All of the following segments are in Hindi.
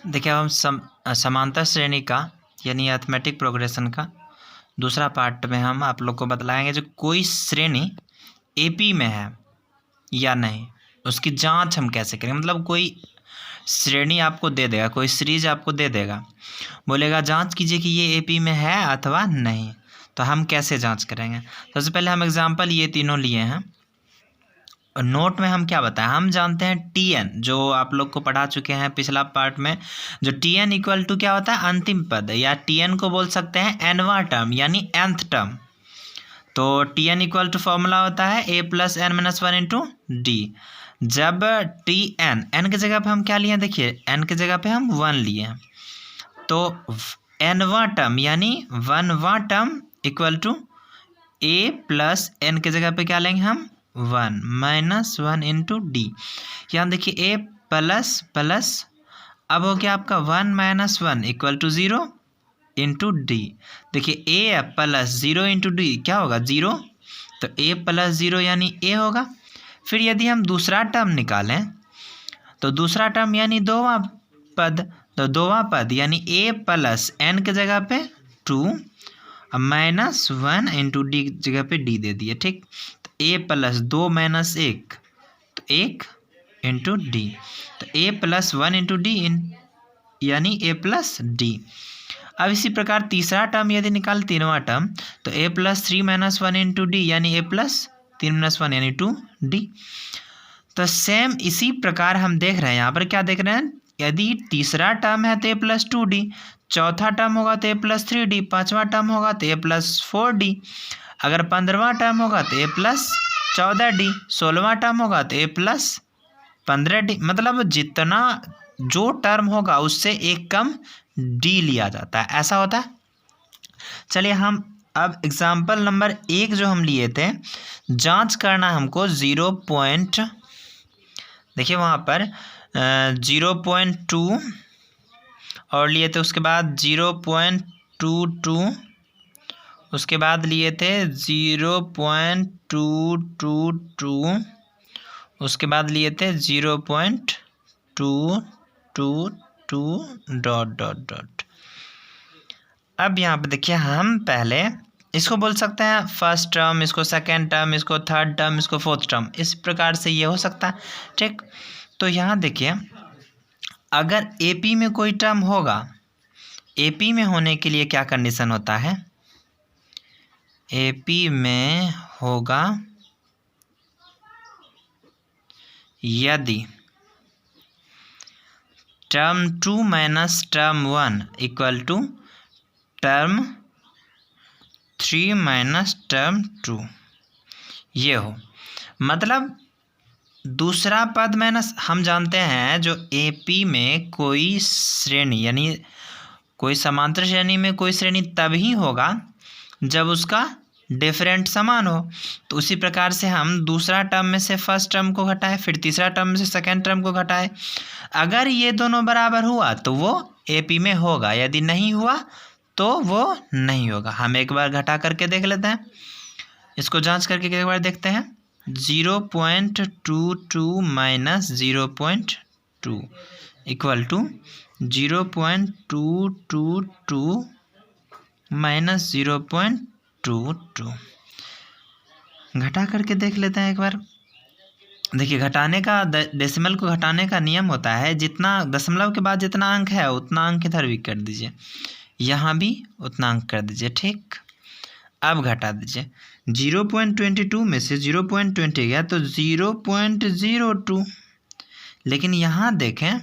देखिए अब हम समांतर श्रेणी का यानी अरिथमेटिक प्रोग्रेशन का दूसरा पार्ट में हम आप लोग को बतलाएंगे जो कोई श्रेणी एपी में है या नहीं उसकी जांच हम कैसे करें। मतलब कोई श्रेणी आपको दे देगा, कोई सीरीज आपको दे देगा, बोलेगा जांच कीजिए कि ये एपी में है अथवा नहीं, तो हम कैसे जांच करेंगे। सबसे पहले हम एग्जांपल ये तीनों लिए हैं। नोट में हम क्या बताएं, हम जानते हैं टीएन जो आप लोग को पढ़ा चुके हैं पिछला पार्ट में, जो टीएन इक्वल टू क्या होता है अंतिम पद, या टीएन को बोल सकते हैं एनवा टर्म यानी nth टर्म। तो टीएन इक्वल टू फॉर्मूला होता है a plus N minus one into D. जब टी एन के जगह पे हम क्या लिए, देखिए एन के जगह पे हम 1 लिए हैं, तो एनवा टर्म यानी 1वां term equal to a plus N के जगह पे क्या लेंगे हम 1 माइनस 1 इंटू डी। यहाँ देखिए a प्लस प्लस अब हो गया आपका 1 minus 1 equal to 0 into D. देखिए a प्लस 0 इंटू डी क्या होगा 0, तो a प्लस 0 यानी a होगा। फिर यदि हम दूसरा टर्म निकालें तो दूसरा टर्म यानी दोवां पद, तो दोवां पद यानी a प्लस एन के जगह पे 2 माइनस 1 इंटू डी जगह पे डी दे दिए, ठीक। तो a प्लस 2 माइनस 1 तो 1 इंटू डी, तो a प्लस 1 इंटू डी यानी a प्लस डी। अब इसी प्रकार तीसरा टर्म यदि निकाल तीनवां टर्म तो a plus 3 minus 1 into D यानी a प्लस 3 माइनस 1 यानी 2 डी। तो सेम इसी प्रकार हम देख रहे हैं, यहाँ पर क्या देख रहे हैं, यदि तीसरा टर्म है तो a प्लस 2d, चौथा टर्म होगा तो a प्लस 3d, पाँचवा टर्म होगा तो a प्लस 4d, अगर 15वां टर्म होगा तो a प्लस 14d, 16वां टर्म होगा तो a प्लस 15d। मतलब जितना जो टर्म होगा उससे एक कम डी लिया जाता है, ऐसा होता है। चलिए हम अब एग्जाम्पल नंबर 1 जो हम लिए थे, जांच करना हमको 0. देखिए वहाँ पर 0.2 और लिए थे, उसके बाद 0.22, उसके बाद लिए थे 0.222, उसके बाद लिए थे 0.222 डॉट डॉट डॉट। अब यहाँ पे देखिए हम पहले इसको बोल सकते हैं फर्स्ट टर्म, इसको सेकेंड टर्म, इसको थर्ड टर्म, इसको फोर्थ टर्म, इस प्रकार से ये हो सकता है, ठीक। तो यहाँ देखिए अगर एपी में कोई टर्म होगा, एपी में होने के लिए क्या कंडीशन होता है, एपी में होगा यदि term 2 minus term 1 equal to term 3 minus term 2 ये हो। मतलब दूसरा पद माइनस, हम जानते हैं जो एपी में कोई श्रेणी यानी कोई समांतर श्रेणी में कोई श्रेणी तभी होगा जब उसका डिफरेंट समान हो। तो उसी प्रकार से हम दूसरा टर्म में से फर्स्ट टर्म को घटाएं, फिर तीसरा टर्म में से सेकेंड टर्म को घटाएं। अगर ये दोनों बराबर हुआ तो वो एपी में होगा, यदि नहीं हुआ तो वो नहीं होगा। हम एक बार घटा करके देख लेते हैं, इसको जांच करके एक बार देखते हैं। 0.22 माइनस 0.2 इक्वल टू 0.222 माइनस 0.22। घटा करके देख लेते हैं एक बार। देखिए घटाने का डेसिमल को घटाने का नियम होता है, जितना दशमलव के बाद जितना अंक है उतना अंक इधर भी कर दीजिए, यहाँ भी उतना अंक कर दीजिए, ठीक। अब घटा दीजिए, 0.22 में से 0.20 गया तो 0.02, लेकिन यहाँ देखें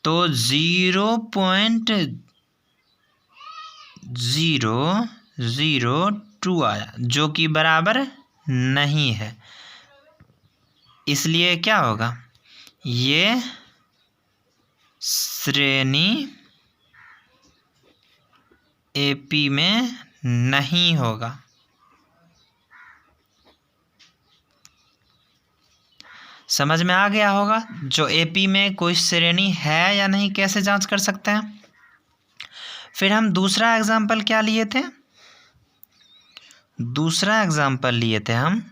तो 0.002 आया जो कि बराबर नहीं है। इसलिए क्या होगा, ये श्रेणी एपी में नहीं होगा। समझ में आ गया होगा जो एपी में कोई श्रेणी है या नहीं कैसे जांच कर सकते हैं। फिर हम दूसरा एग्जाम्पल क्या लिए थे, दूसरा एग्जाम्पल लिए थे हम,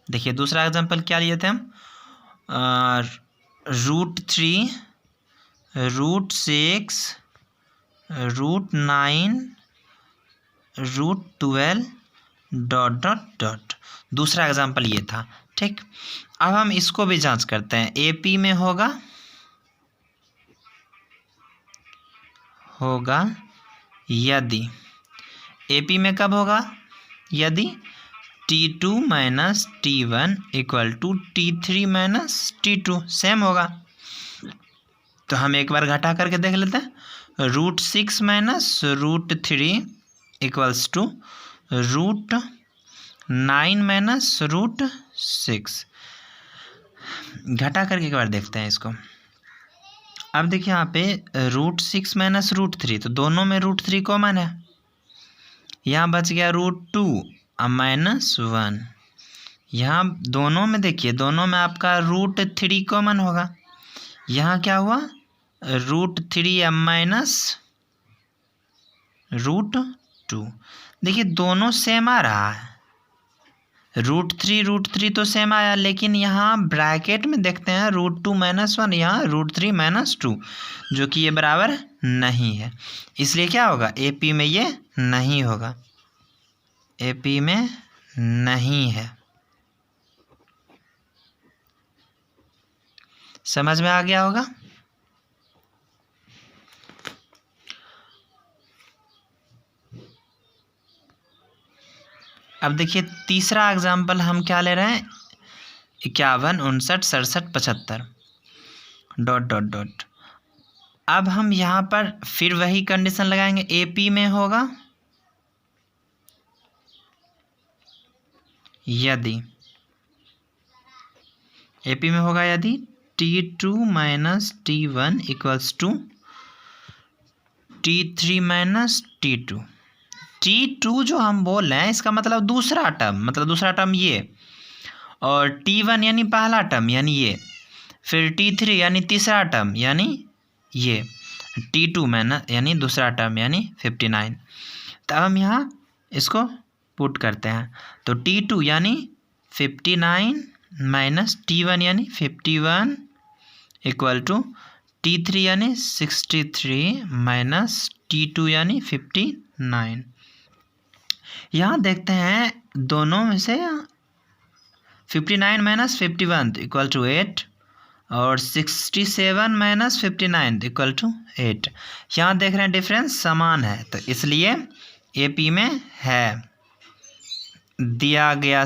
देखिए दूसरा एग्जाम्पल क्या लिए थे हम, √3 √6 √9 √12 ... दूसरा एग्जाम्पल ये था। ठीक, अब हम इसको भी जांच करते हैं। एपी में होगा यदि, एपी में कब होगा? यदि T2 minus T1 equal to T3 minus T2 same होगा। तो हम एक बार घटा करके देख लेते हैं। √6 माइनस √3 इक्वल्स टू √9 माइनस √6। घटा करके एक बार देखते हैं इसको। अब देखिए यहाँ पे √6 माइनस √3, तो दोनों में √3 कॉमन है। यहाँ बच गया √2 माइनस 1। यहाँ दोनों में देखिए, दोनों में आपका √3 कॉमन होगा। यहाँ क्या हुआ? √3 माइनस √2। देखिए दोनों सेम आ रहा है। √3 तो सेम आया, लेकिन यहाँ ब्रैकेट में देखते हैं √2 माइनस 1, यहाँ √3 माइनस 2, जो कि ये बराबर नहीं है। इसलिए क्या होगा? एपी में ये नहीं होगा, एपी में नहीं है। समझ में आ गया होगा? अब देखिए तीसरा एग्जाम्पल हम क्या ले रहे हैं? 51 59 67 75 ... अब हम यहाँ पर फिर वही कंडीशन लगाएंगे। एपी में होगा यदि, एपी में होगा यदि T2 minus T1 equals to T3 minus T2। T2 जो हम बोल रहे हैं इसका मतलब दूसरा टर्म ये, और T1 यानी पहला टर्म यानी ये, फिर T3 यानी तीसरा टर्म यानी ये, T2 माइनस यानी दूसरा टर्म यानी 59। तब हम यहाँ इसको पुट करते हैं, तो T2 यानी 59 माइनस T1 यानी 51 इक्वल टू T3 यानी 63 माइनस T2 यानी 59। यहाँ देखते हैं दोनों में से 59 माइनस 51 इक्वल टू 8 और 67 माइनस 59 इक्वल टू 8। यहाँ देख रहे हैं डिफरेंस समान है, तो इसलिए एपी में है। दिया गया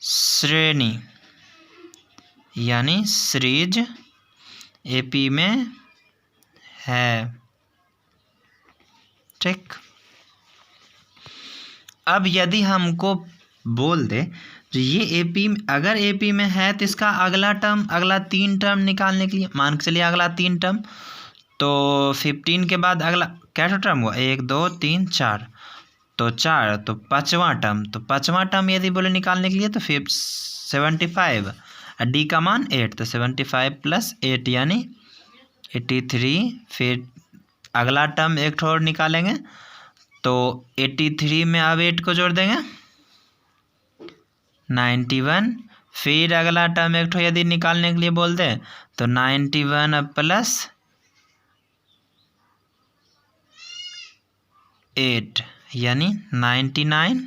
श्रेणी यानी सीरीज एपी में है। ठीक, अब यदि हमको बोल दे तो ये एपी, अगर एपी में है तो इसका अगला 3 टर्म निकालने के लिए, मान के चलिए अगला 3 टर्म, तो 15 के बाद अगला क्या टर्म हुआ? 1 2 3 4, तो 4, तो पाँचवा टर्म यदि बोले निकालने के लिए तो फिर 75, डी का मान 8, तो 75 प्लस 8 यानी 83। फिर अगला टर्म एक और निकालेंगे, तो 83 में अब 8 को जोड़ देंगे 91। फिर अगला टर्म एक ठो यदि निकालने के लिए बोल दे तो 91 प्लस 8 यानी 99।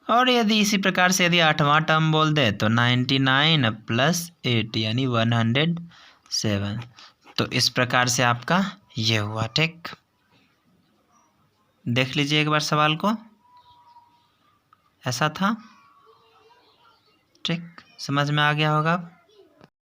और यदि इसी प्रकार से यदि 8वां टर्म बोल दे तो 99 प्लस 8 यानी 107। तो इस प्रकार से आपका ये हुआ। ठीक, देख लीजिए एक बार सवाल को, ऐसा था। ठीक, समझ में आ गया होगा।